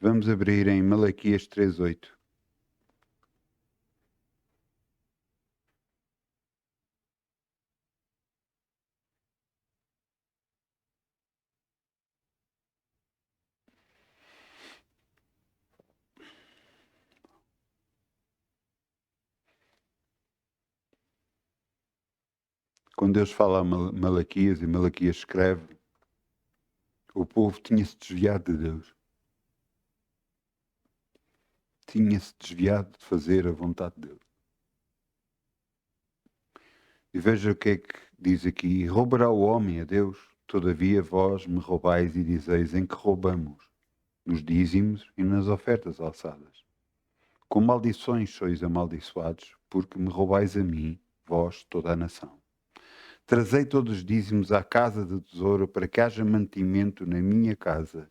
Vamos abrir em Malaquias 3:8. Quando Deus fala a Malaquias e Malaquias escreve, o povo tinha-se desviado de Deus. Tinha-se desviado de fazer a vontade de Deus. E veja o que é que diz aqui: roubará o homem a Deus, todavia vós me roubais e dizeis em que roubamos, nos dízimos e nas ofertas alçadas. Com maldições sois amaldiçoados, porque me roubais a mim, vós, toda a nação. Trazei todos os dízimos à casa de tesouro, para que haja mantimento na minha casa,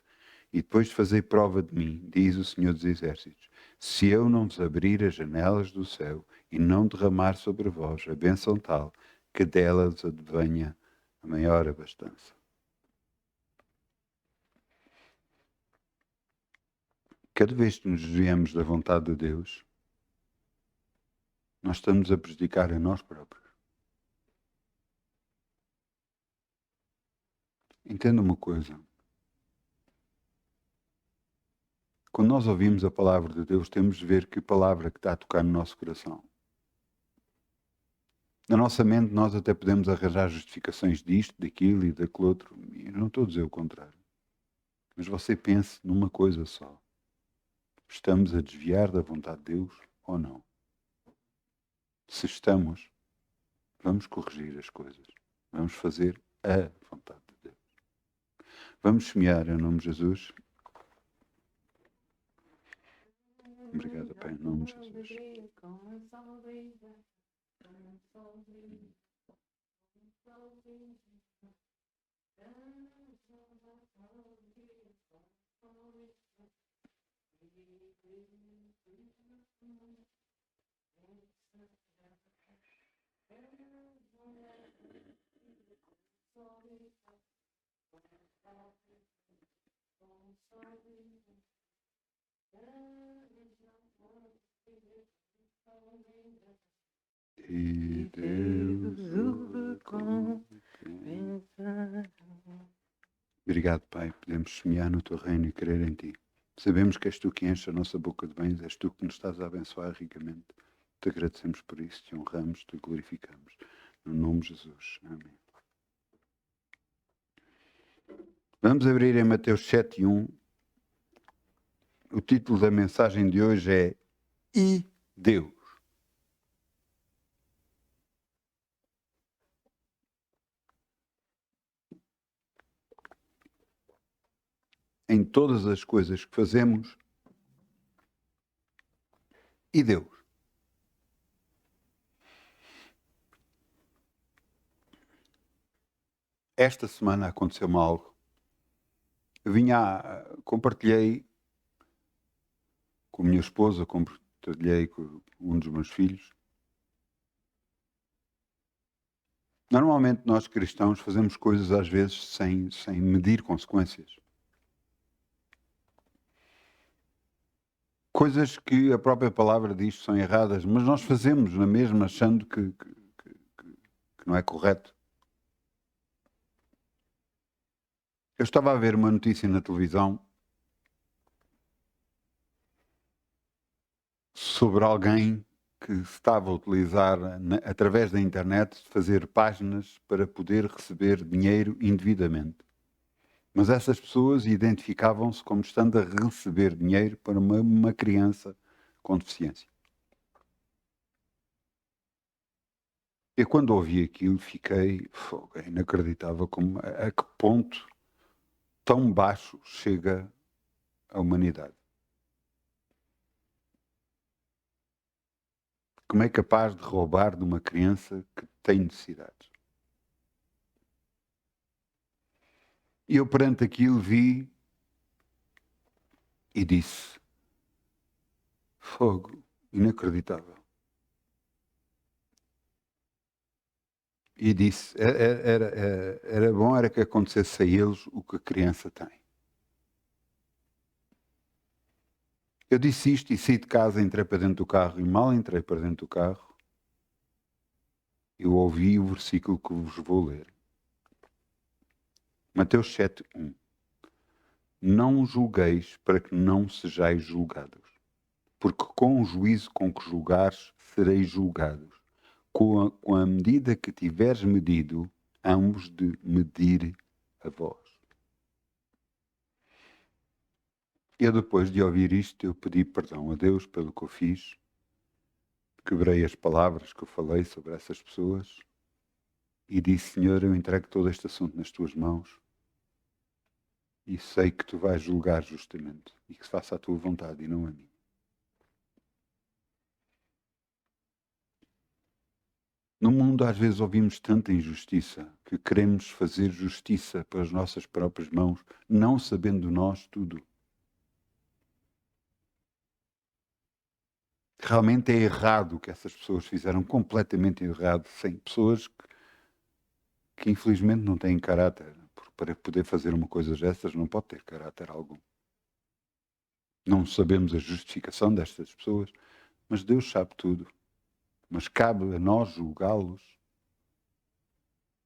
e depois fazei prova de mim, diz o Senhor dos Exércitos, se eu não vos abrir as janelas do céu e não derramar sobre vós a bênção tal, que delas advenha a maior abastança. Cada vez que nos desviamos da vontade de Deus, nós estamos a prejudicar a nós próprios. Entenda uma coisa. Quando nós ouvimos a palavra de Deus, temos de ver que palavra que está a tocar no nosso coração. Na nossa mente, nós até podemos arranjar justificações disto, daquilo e daquele outro. E eu não estou a dizer o contrário. Mas você pense numa coisa só. Estamos a desviar da vontade de Deus ou não? Se estamos, vamos corrigir as coisas. Vamos fazer a vontade de Deus. Vamos semear em nome de Jesus. Obrigado, Pai, em nome de Jesus. E Deus o recompensa. Obrigado, Pai. Podemos semear no Teu reino e crer em Ti. Sabemos que és Tu que enches a nossa boca de bens, és Tu que nos estás a abençoar ricamente. Te agradecemos por isso, Te honramos, Te glorificamos. No nome de Jesus. Amém. Vamos abrir em Mateus 7:1. O título da mensagem de hoje é E Deus. Em todas as coisas que fazemos, e Deus. Esta semana aconteceu-me algo. Compartilhei com a minha esposa, compartilhei com um dos meus filhos. Normalmente nós cristãos fazemos coisas às vezes sem medir consequências. Coisas que a própria palavra diz que são erradas, mas nós fazemos na mesma achando que não é correto. Eu estava a ver uma notícia na televisão sobre alguém que estava a utilizar, através da internet, fazer páginas para poder receber dinheiro indevidamente. Mas essas pessoas identificavam-se como estando a receber dinheiro para uma criança com deficiência. Eu, quando ouvi aquilo, fiquei inacreditável a que ponto tão baixo chega a humanidade. Como é capaz de roubar de uma criança que tem necessidades? E eu, perante aquilo, vi e disse: fogo, inacreditável. E disse, era bom era que acontecesse a eles o que a criança tem. Eu disse isto e saí de casa, entrei para dentro do carro e mal entrei para dentro do carro, eu ouvi o versículo que vos vou ler. Mateus 7:1. Não julgueis para que não sejais julgados, porque com o juízo com que julgares, sereis julgados. Com a medida que tiveres medido, hão-vos de medir a vós. Eu, depois de ouvir isto, eu pedi perdão a Deus pelo que eu fiz, quebrei as palavras que eu falei sobre essas pessoas e disse: Senhor, eu entrego todo este assunto nas tuas mãos e sei que tu vais julgar justamente e que se faça a tua vontade e não a minha. No mundo, às vezes, ouvimos tanta injustiça que queremos fazer justiça pelas nossas próprias mãos, não sabendo nós tudo. Realmente é errado o que essas pessoas fizeram, completamente errado. Sem pessoas que infelizmente não têm caráter. Para poder fazer uma coisa destas, não pode ter caráter algum. Não sabemos a justificação destas pessoas, mas Deus sabe tudo. Mas cabe a nós julgá-los?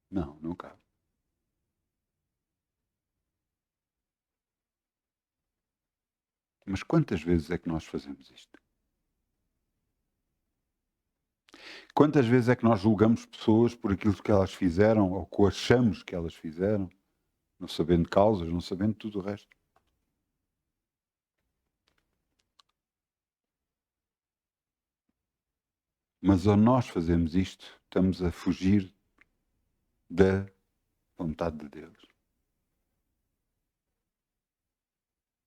Não, não cabe. Mas quantas vezes é que nós fazemos isto? Quantas vezes é que nós julgamos pessoas por aquilo que elas fizeram ou que achamos que elas fizeram, não sabendo causas, não sabendo tudo o resto? Mas ao nós fazermos isto, estamos a fugir da vontade de Deus.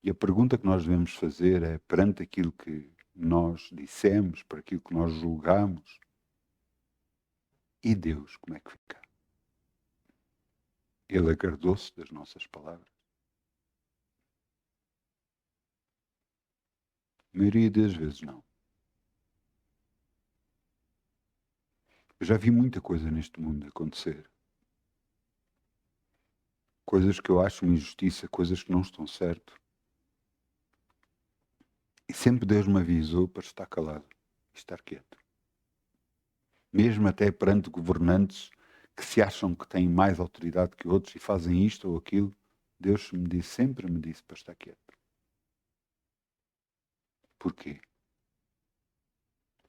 E a pergunta que nós devemos fazer é, perante aquilo que nós dissemos, para aquilo que nós julgamos, e Deus, como é que fica? Ele agradou-se das nossas palavras? A maioria das vezes não. Eu já vi muita coisa neste mundo acontecer. Coisas que eu acho uma injustiça, coisas que não estão certo. E sempre Deus me avisou para estar calado e estar quieto. Mesmo até perante governantes que se acham que têm mais autoridade que outros e fazem isto ou aquilo, Deus sempre me disse para estar quieto. Porquê?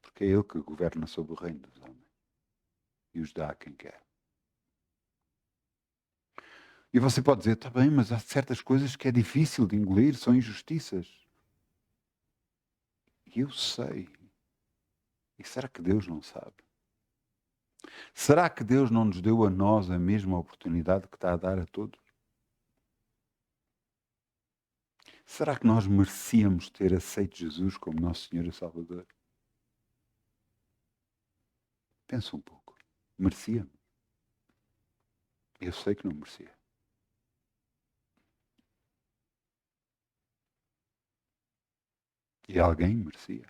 Porque é Ele que governa sobre o reino dos homens e os dá a quem quer. E você pode dizer, está bem, mas há certas coisas que é difícil de engolir, são injustiças. E eu sei. E será que Deus não sabe? Será que Deus não nos deu a nós a mesma oportunidade que está a dar a todos? Será que nós merecíamos ter aceito Jesus como nosso Senhor e Salvador? Pensa um pouco. Merecíamos? Eu sei que não merecia. E alguém merecia.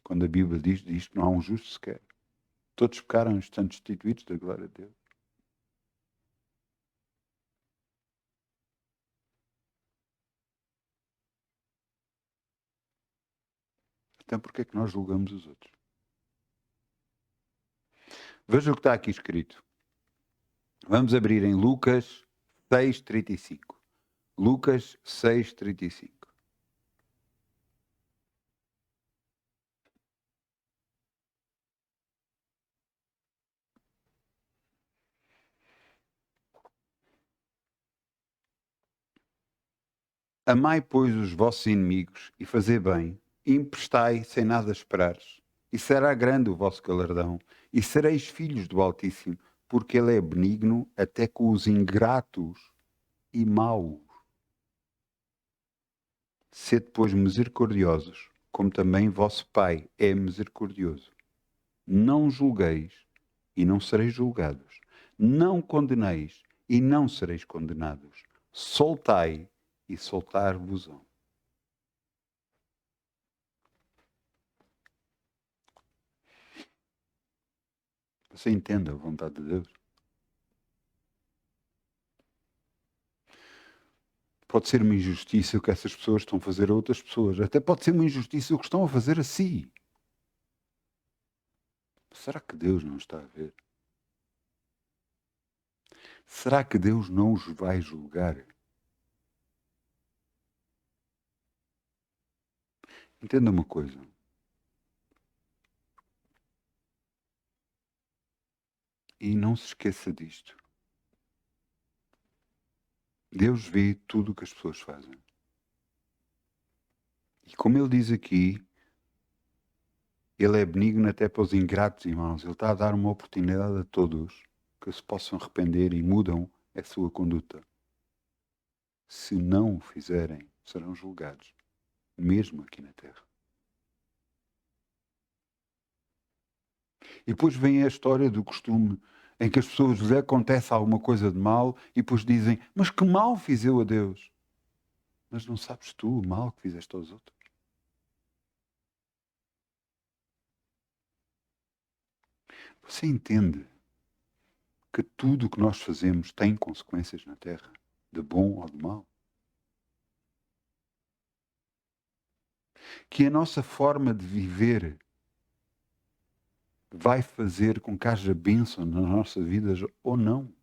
Quando a Bíblia diz que não há um justo sequer. Todos pecaram e estão destituídos da glória de Deus. Então porquê é que nós julgamos os outros? Veja o que está aqui escrito. Vamos abrir em Lucas 6:35. Lucas 6:35. Amai, pois, os vossos inimigos e fazei bem, e emprestai sem nada esperares, e será grande o vosso galardão, e sereis filhos do Altíssimo, porque Ele é benigno até com os ingratos e maus. Sede, pois, misericordiosos, como também vosso Pai é misericordioso. Não julgueis, e não sereis julgados. Não condeneis, e não sereis condenados. Soltai, e soltar-vos-ão. Você entende a vontade de Deus? Pode ser uma injustiça o que essas pessoas estão a fazer a outras pessoas. Até pode ser uma injustiça o que estão a fazer a si. Será que Deus não está a ver? Será que Deus não os vai julgar? Entenda uma coisa. E não se esqueça disto. Deus vê tudo o que as pessoas fazem. E como ele diz aqui, ele é benigno até para os ingratos e maus. Ele está a dar uma oportunidade a todos que se possam arrepender e mudam a sua conduta. Se não o fizerem, serão julgados, mesmo aqui na terra. E depois vem a história do costume em que as pessoas lhe acontece alguma coisa de mal e depois dizem, mas que mal fiz eu a Deus? Mas não sabes tu o mal que fizeste aos outros? Você entende que tudo o que nós fazemos tem consequências na Terra, de bom ou de mal? Que a nossa forma de viver vai fazer com que haja bênção nas nossas vidas ou não?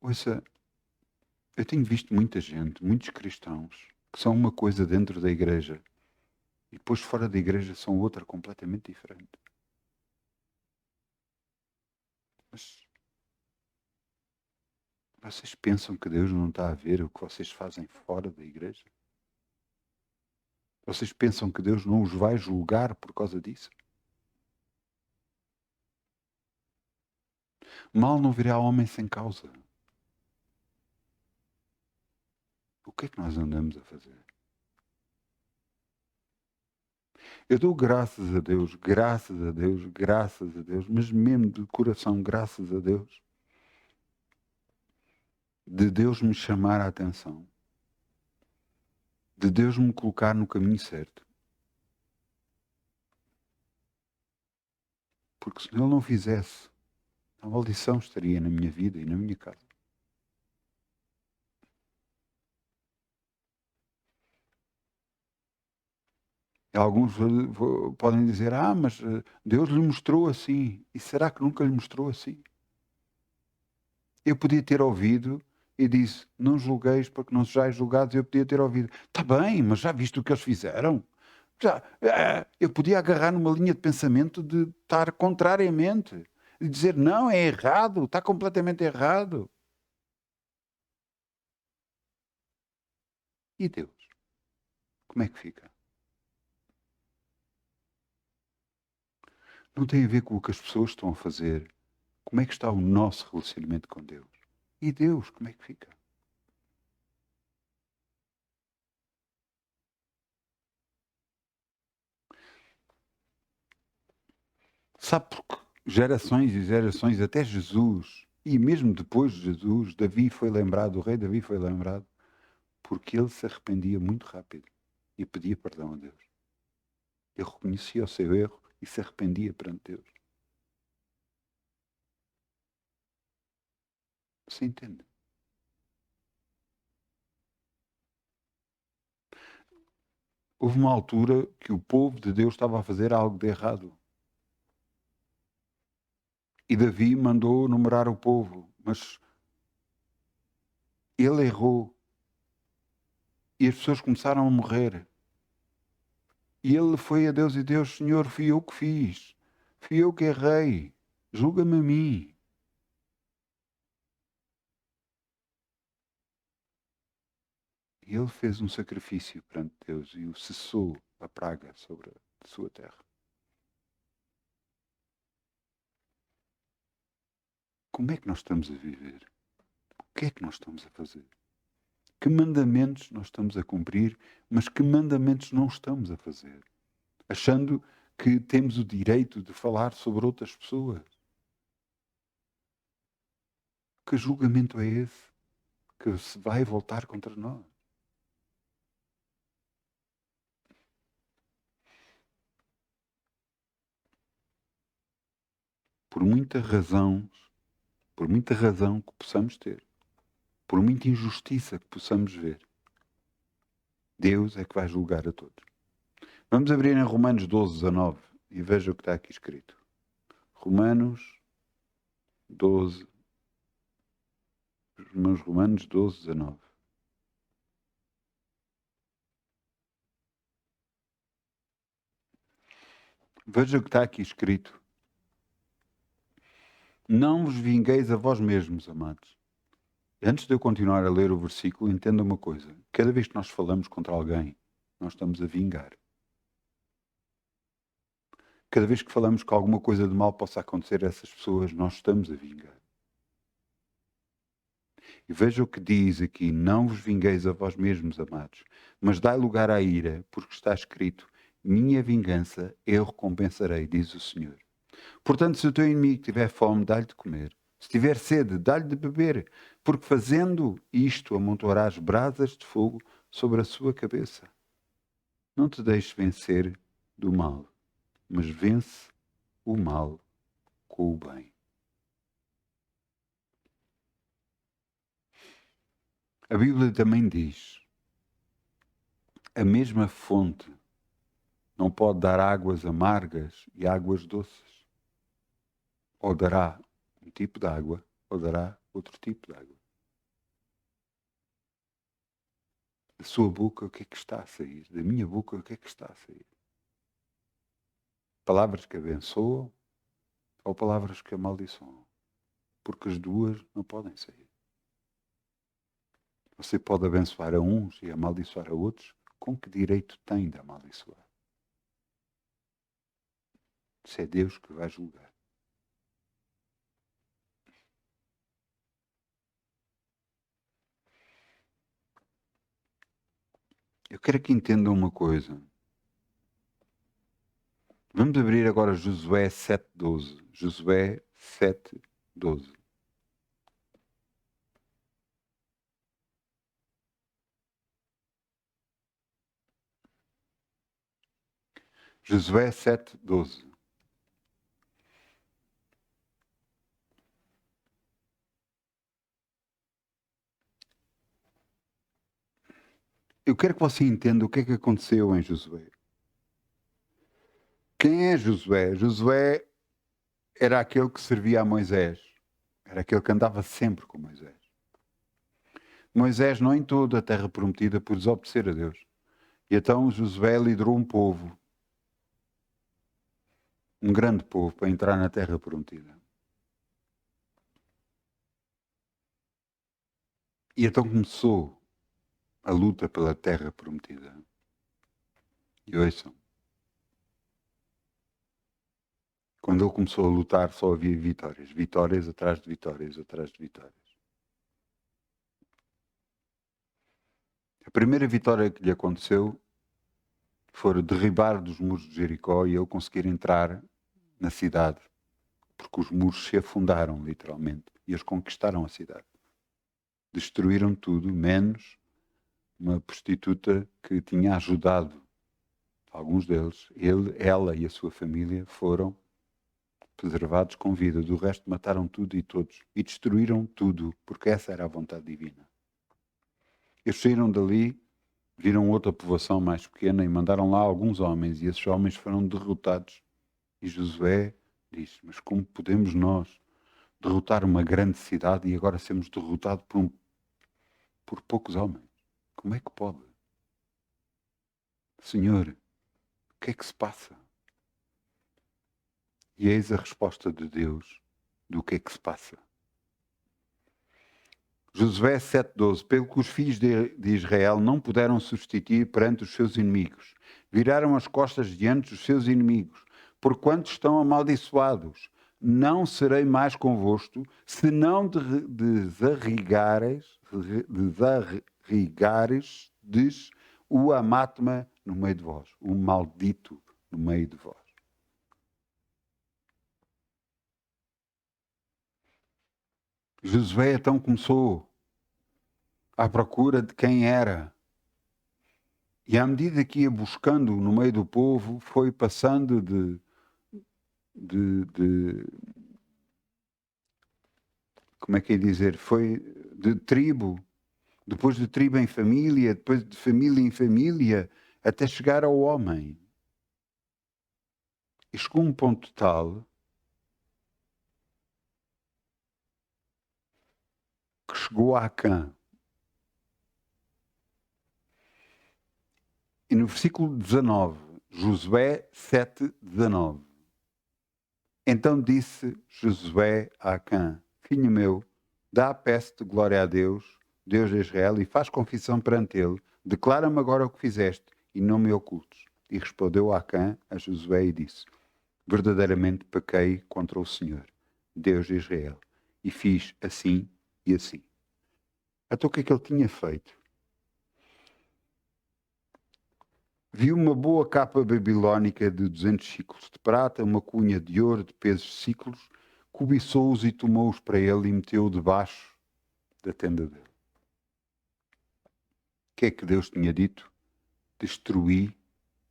Ouça, eu tenho visto muita gente, muitos cristãos, que são uma coisa dentro da igreja e depois fora da igreja são outra completamente diferente. Mas vocês pensam que Deus não está a ver o que vocês fazem fora da igreja? Vocês pensam que Deus não os vai julgar por causa disso? Mal não virá homem sem causa. O que é que nós andamos a fazer? Eu dou graças a Deus, graças a Deus, graças a Deus, mas mesmo de coração, graças a Deus, de Deus me chamar a atenção, de Deus me colocar no caminho certo. Porque se Ele não fizesse, a maldição estaria na minha vida e na minha casa. E alguns podem dizer, mas Deus lhe mostrou assim. E será que nunca lhe mostrou assim? Eu podia ter ouvido e disse, não julgueis para que não sejais julgados. Eu podia ter ouvido, está bem, mas já viste o que eles fizeram? Já, eu podia agarrar numa linha de pensamento de estar contrariamente. E dizer, não, é errado, está completamente errado. E Deus? Como é que fica? Não tem a ver com o que as pessoas estão a fazer. Como é que está o nosso relacionamento com Deus? E Deus, como é que fica? Sabe porque gerações e gerações, até Jesus, e mesmo depois de Jesus, Davi foi lembrado, o rei Davi foi lembrado, porque ele se arrependia muito rápido e pedia perdão a Deus. Ele reconhecia o seu erro e se arrependia perante Deus. Você entende? Houve uma altura que o povo de Deus estava a fazer algo de errado. E Davi mandou numerar o povo, mas ele errou. E as pessoas começaram a morrer. E ele foi a Deus e Deus, Senhor, fui eu que fiz. Fui eu que errei. Julga-me a mim. E ele fez um sacrifício perante Deus e o cessou a praga sobre a sua terra. Como é que nós estamos a viver? O que é que nós estamos a fazer? Que mandamentos nós estamos a cumprir, mas que mandamentos não estamos a fazer? Achando que temos o direito de falar sobre outras pessoas. Que julgamento é esse que se vai voltar contra nós? Por muitas razões, por muita razão que possamos ter, por muita injustiça que possamos ver, Deus é que vai julgar a todos. Vamos abrir em Romanos 12, 19 e veja o que está aqui escrito. Romanos 12, meus Romanos 12, 19. Veja o que está aqui escrito. Não vos vingueis a vós mesmos, amados. Antes de eu continuar a ler o versículo, entenda uma coisa. Cada vez que nós falamos contra alguém, nós estamos a vingar. Cada vez que falamos que alguma coisa de mal possa acontecer a essas pessoas, nós estamos a vingar. E veja o que diz aqui: não vos vingueis a vós mesmos, amados, mas dai lugar à ira, porque está escrito: minha vingança eu recompensarei, diz o Senhor. Portanto, se o teu inimigo tiver fome, dá-lhe de comer. Se tiver sede, dá-lhe de beber, porque fazendo isto amontoarás brasas de fogo sobre a sua cabeça. Não te deixes vencer do mal, mas vence o mal com o bem. A Bíblia também diz: a mesma fonte não pode dar águas amargas e águas doces. Ou dará um tipo de água, ou dará outro tipo de água. Da sua boca, o que é que está a sair? Da minha boca, o que é que está a sair? Palavras que abençoam ou palavras que amaldiçoam? Porque as duas não podem sair. Você pode abençoar a uns e amaldiçoar a outros. Com que direito tem de amaldiçoar? Isso é Deus que vai julgar. Eu quero que entendam uma coisa. Vamos abrir agora Josué 7:12. Josué 7:12. Josué 7:12. Eu quero que você entenda o que é que aconteceu em Josué. Quem é Josué? Josué era aquele que servia a Moisés. Era aquele que andava sempre com Moisés. Moisés não entrou da terra prometida por desobedecer a Deus. E então Josué liderou um povo, um grande povo, para entrar na terra prometida. E então começou a luta pela terra prometida. E ouçam, quando ele começou a lutar só havia vitórias. Vitórias atrás de vitórias, atrás de vitórias. A primeira vitória que lhe aconteceu foi derribar dos muros de Jericó e ele conseguir entrar na cidade. Porque os muros se afundaram, literalmente, e eles conquistaram a cidade. Destruíram tudo, menos uma prostituta que tinha ajudado alguns deles. Ela e a sua família foram preservados com vida. Do resto mataram tudo e todos. E destruíram tudo, porque essa era a vontade divina. Eles saíram dali, viram outra povoação mais pequena e mandaram lá alguns homens. E esses homens foram derrotados. E Josué diz: mas como podemos nós derrotar uma grande cidade e agora sermos derrotados por poucos homens? Como é que pode? Senhor, o que é que se passa? E eis a resposta de Deus do que é que se passa. Josué 7:12. Pelo que os filhos de Israel não puderam subsistir perante os seus inimigos, viraram as costas diante dos seus inimigos, porquanto estão amaldiçoados. Não serei mais convosco, se não desarrigares o anátema no meio de vós, o maldito no meio de vós. Josué então começou à procura de quem era. E à medida que ia buscando no meio do povo, foi passando de como é que é dizer, foi de tribo, depois de tribo em família, depois de família em família, até chegar ao homem. E chegou a um ponto tal que chegou a Acã. E no versículo 19, Josué 7:19. Então disse Josué a Acã: Filho meu, dá a peço de glória a Deus, Deus de Israel, e faz confissão perante ele. Declara-me agora o que fizeste e não me ocultes. E respondeu Acã a Josué e disse: Verdadeiramente pequei contra o Senhor, Deus de Israel, e fiz assim e assim. Então o que é que ele tinha feito? Viu uma boa capa babilónica de 200 ciclos de prata, uma cunha de ouro de pesos ciclos, cobiçou-os e tomou-os para ele e meteu-o debaixo da tenda dele. O que é que Deus tinha dito? Destruí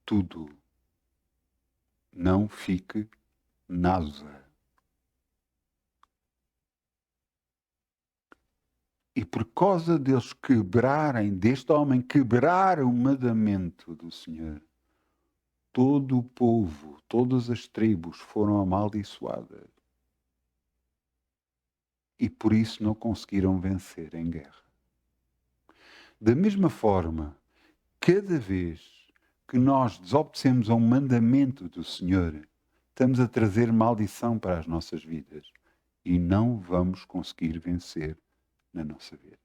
tudo. Não fique nada. E por causa deles quebrarem, deste homem quebrar o mandamento do Senhor, todo o povo, todas as tribos foram amaldiçoadas. E por isso não conseguiram vencer em guerra. Da mesma forma, cada vez que nós desobedecemos a um mandamento do Senhor, estamos a trazer maldição para as nossas vidas e não vamos conseguir vencer na nossa vida.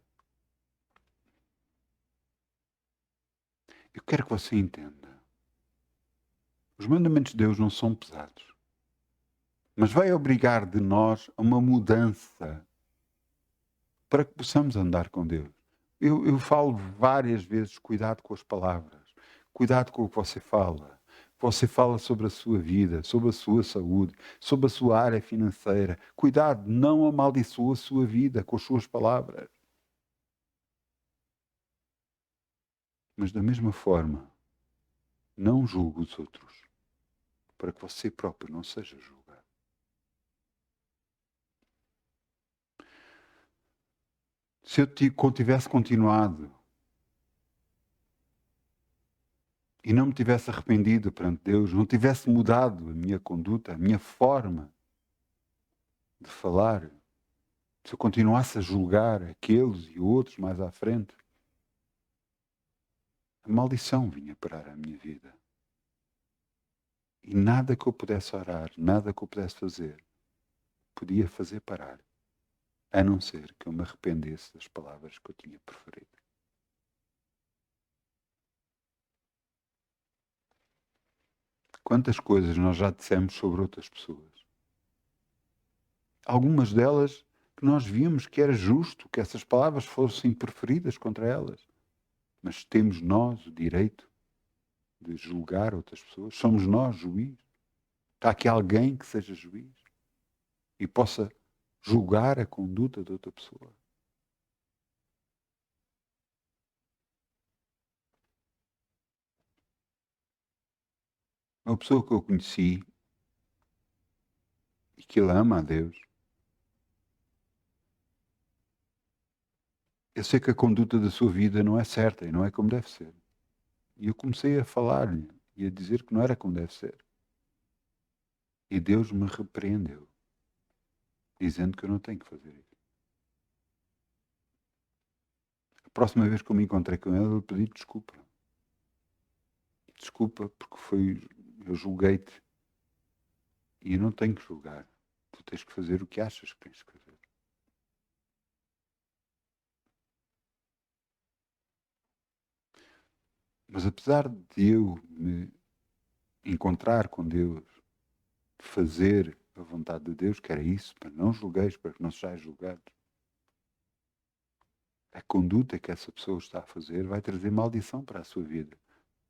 Eu quero que você entenda. Os mandamentos de Deus não são pesados, mas vai obrigar de nós a uma mudança para que possamos andar com Deus. Eu falo várias vezes, cuidado com as palavras, cuidado com o que você fala. Você fala sobre a sua vida, sobre a sua saúde, sobre a sua área financeira. Cuidado, não amaldiçoa a sua vida com as suas palavras. Mas da mesma forma, não julgue os outros, para que você próprio não seja julgado. Se eu tivesse continuado e não me tivesse arrependido perante Deus, não tivesse mudado a minha conduta, a minha forma de falar, se eu continuasse a julgar aqueles e outros mais à frente, a maldição vinha parar a minha vida. E nada que eu pudesse orar, nada que eu pudesse fazer, podia fazer parar, a não ser que eu me arrependesse das palavras que eu tinha proferido. Quantas coisas nós já dissemos sobre outras pessoas? Algumas delas que nós víamos que era justo que essas palavras fossem proferidas contra elas. Mas temos nós o direito de julgar outras pessoas? Somos nós juiz? Está aqui alguém que seja juiz e possa julgar a conduta de outra pessoa? Uma pessoa que eu conheci e que ele ama a Deus, eu sei que a conduta da sua vida não é certa e não é como deve ser. E eu comecei a falar-lhe e a dizer que não era como deve ser. E Deus me repreendeu, dizendo que eu não tenho que fazer isso. A próxima vez que eu me encontrei com ele, eu pedi desculpa. Desculpa porque eu julguei-te e eu não tenho que julgar. Tu tens que fazer o que achas que tens que fazer. Mas apesar de eu me encontrar com Deus, fazer a vontade de Deus, que era isso, para não julgueis, para que não sejais julgados, a conduta que essa pessoa está a fazer vai trazer maldição para a sua vida.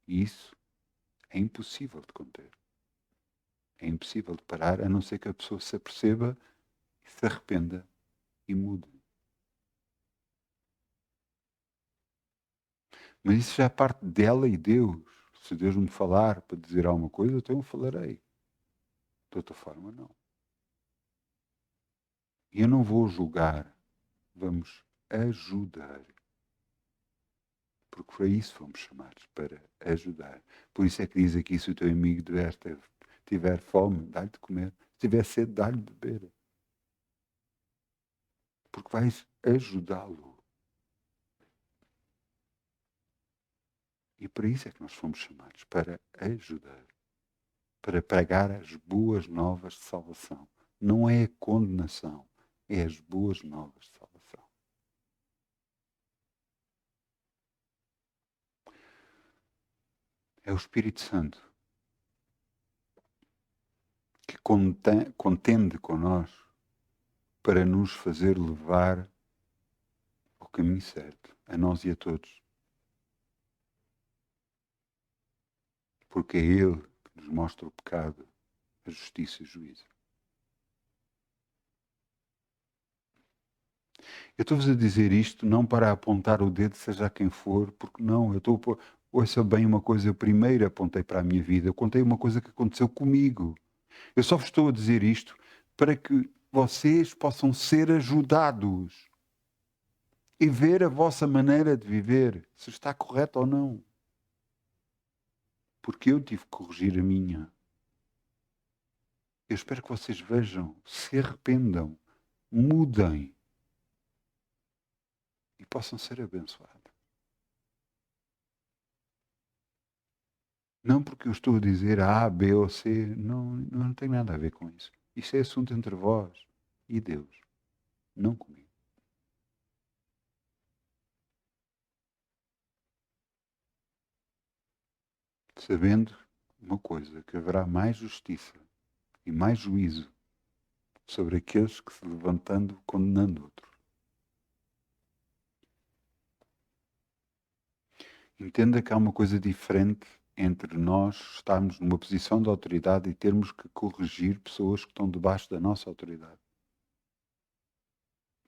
E isso é impossível de conter. É impossível de parar, a não ser que a pessoa se aperceba, se arrependa e mude. Mas isso já é parte dela e Deus. Se Deus me falar para dizer alguma coisa, então eu falarei. De outra forma, não. E eu não vou julgar, vamos ajudar. Porque para isso fomos chamados, para ajudar. Por isso é que diz aqui, se o teu amigo tiver fome, dá-lhe de comer. Se tiver sede, dá-lhe de beber. Porque vais ajudá-lo. E para isso é que nós fomos chamados, para ajudar. Para pregar as boas novas de salvação. Não é a condenação, é as boas novas de salvação. É o Espírito Santo que contende connosco para nos fazer levar ao caminho certo, a nós e a todos. Porque é Ele que nos mostra o pecado, a justiça e o juízo. Eu estou-vos a dizer isto não para apontar o dedo, seja a quem for, porque não, eu estou a ouça bem uma coisa, eu primeiro apontei para a minha vida, eu contei uma coisa que aconteceu comigo. Eu só vos estou a dizer isto para que vocês possam ser ajudados e ver a vossa maneira de viver, se está correta ou não. Porque eu tive que corrigir a minha. Eu espero que vocês vejam, se arrependam, mudem e possam ser abençoados. Não porque eu estou a dizer A, B ou C, não tem nada a ver com isso. Isso é assunto entre vós e Deus, não comigo. Sabendo uma coisa, que haverá mais justiça e mais juízo sobre aqueles que se levantando condenando outros. Entenda que há uma coisa diferente entre nós estarmos numa posição de autoridade e termos que corrigir pessoas que estão debaixo da nossa autoridade.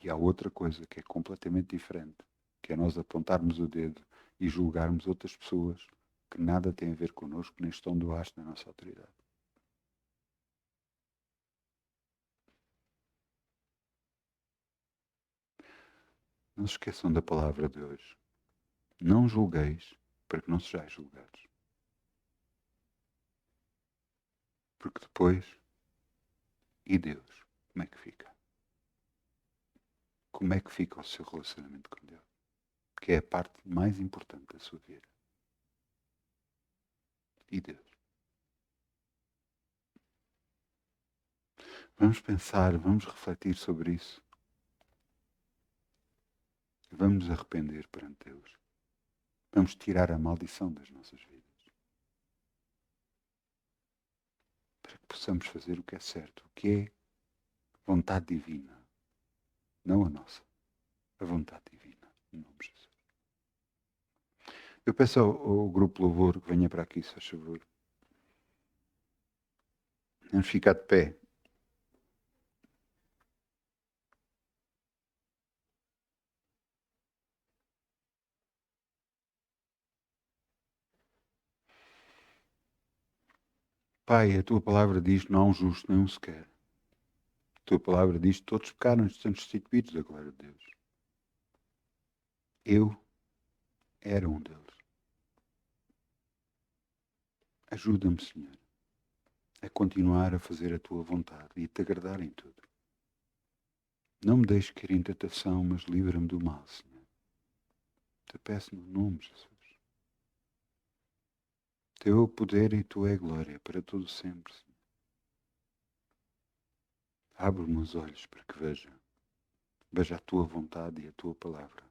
E há outra coisa que é completamente diferente, que é nós apontarmos o dedo e julgarmos outras pessoas que nada têm a ver connosco, nem estão debaixo da nossa autoridade. Não se esqueçam da palavra de hoje. Não julgueis para que não sejais julgados. Porque depois, e Deus, como é que fica? Como é que fica o seu relacionamento com Deus? Que é a parte mais importante da sua vida. E Deus. Vamos pensar, vamos refletir sobre isso. Vamos nos arrepender perante Deus. Vamos tirar a maldição das nossas vidas. Para que possamos fazer o que é certo, o que é vontade divina. Não a nossa. A vontade divina. Em nome de Jesus. Eu peço ao grupo Louvor que venha para aqui, se faz favor. Vamos ficar de pé. Pai, a tua palavra diz que não há um justo nem um sequer. A tua palavra diz que todos pecaram e estão destituídos da glória de Deus. Eu era um deles. Ajuda-me, Senhor, a continuar a fazer a tua vontade e a te agradar em tudo. Não me deixes cair em tentação, mas livra-me do mal, Senhor. Te peço no nome de Jesus. Teu é o poder e tua é a glória para todo sempre, Senhor. Abre-me os olhos para que veja a tua vontade e a tua palavra,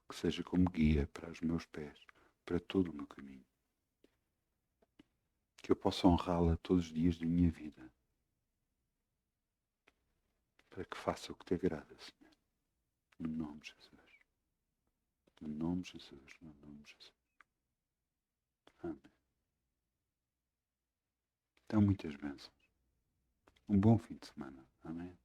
que seja como guia para os meus pés, para todo o meu caminho. Que eu possa honrá-la todos os dias da minha vida, para que faça o que te agrada, Senhor. No nome de Jesus. No nome de Jesus. No nome de Jesus. Amém. Então, muitas bênçãos. Um bom fim de semana. Amém.